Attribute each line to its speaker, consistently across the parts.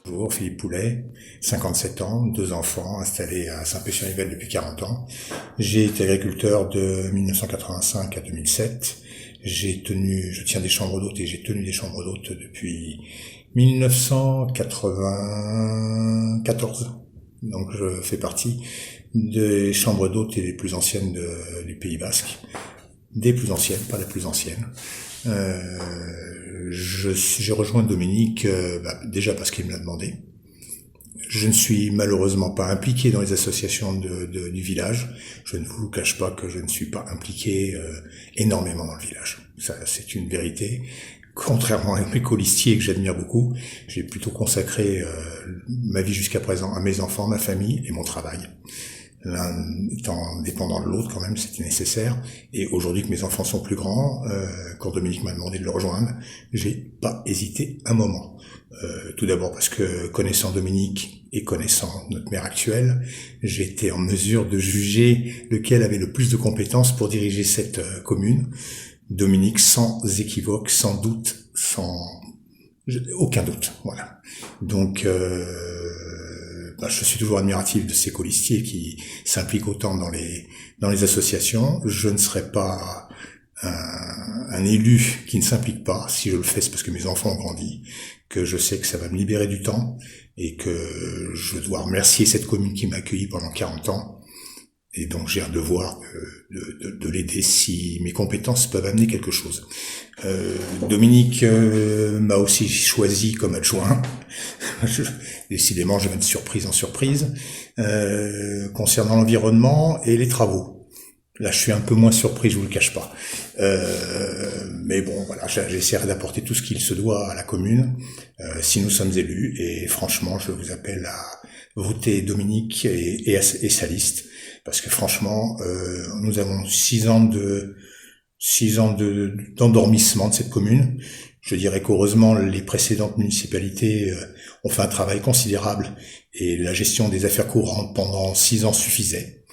Speaker 1: Bonjour, Philippe Poulet, 57 ans, 2 enfants, installé à Saint-Pé-sur-Yvette depuis 40 ans. J'ai été agriculteur de 1985 à 2007. Je tiens des chambres d'hôtes et j'ai tenu des chambres d'hôtes depuis 1994. Donc je fais partie des chambres d'hôtes les plus anciennes du Pays Basque. Des plus anciennes, pas la plus ancienne. J'ai rejoint Dominique déjà parce qu'il me l'a demandé. Je ne suis malheureusement pas impliqué dans les associations du village. Je ne vous cache pas que je ne suis pas impliqué énormément dans le village. Ça, c'est une vérité. Contrairement à mes colistiers que j'admire beaucoup, j'ai plutôt consacré ma vie jusqu'à présent à mes enfants, ma famille et mon travail. L'un étant dépendant de l'autre quand même, c'était nécessaire. Et aujourd'hui que mes enfants sont plus grands, quand Dominique m'a demandé de le rejoindre, j'ai pas hésité un moment. Tout d'abord parce que connaissant Dominique et connaissant notre maire actuelle, j'étais en mesure de juger lequel avait le plus de compétences pour diriger cette commune. Dominique sans équivoque, sans doute, aucun doute, voilà. Donc je suis toujours admiratif de ces colistiers qui s'impliquent autant dans les associations. Je ne serai pas un élu qui ne s'implique pas. Si je le fais, c'est parce que mes enfants ont grandi, que je sais que ça va me libérer du temps et que je dois remercier cette commune qui m'a accueilli pendant 40 ans. Et donc j'ai un devoir de l'aider si mes compétences peuvent amener quelque chose. Dominique m'a aussi choisi comme adjoint. Décidément, je vais de surprise en surprise. Concernant l'environnement et les travaux. Là, je suis un peu moins surpris, je vous le cache pas. Mais bon, voilà, j'essaierai d'apporter tout ce qu'il se doit à la commune, si nous sommes élus. Et franchement, je vous appelle à voter Dominique et sa liste. Parce que franchement, nous avons 6 ans d'endormissement de cette commune. Je dirais qu'heureusement, les précédentes municipalités ont fait un travail considérable et la gestion des affaires courantes pendant 6 ans suffisait.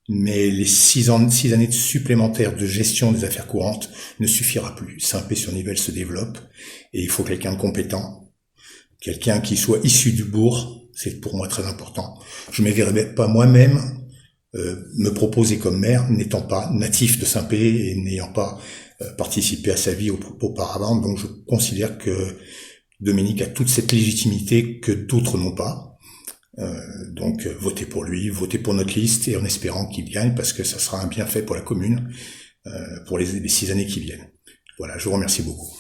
Speaker 1: Mais les 6 années supplémentaires de gestion des affaires courantes ne suffira plus. Saint-Pé-sur-Yvette se développe et il faut quelqu'un de compétent, quelqu'un qui soit issu du bourg. C'est pour moi très important. Je ne me verrai pas moi-même me proposer comme maire, n'étant pas natif de Saint-Pé et n'ayant pas participé à sa vie auparavant. Donc je considère que Dominique a toute cette légitimité que d'autres n'ont pas. Donc votez pour lui, votez pour notre liste et en espérant qu'il gagne parce que ça sera un bienfait pour la commune pour les 6 années qui viennent. Voilà, je vous remercie beaucoup.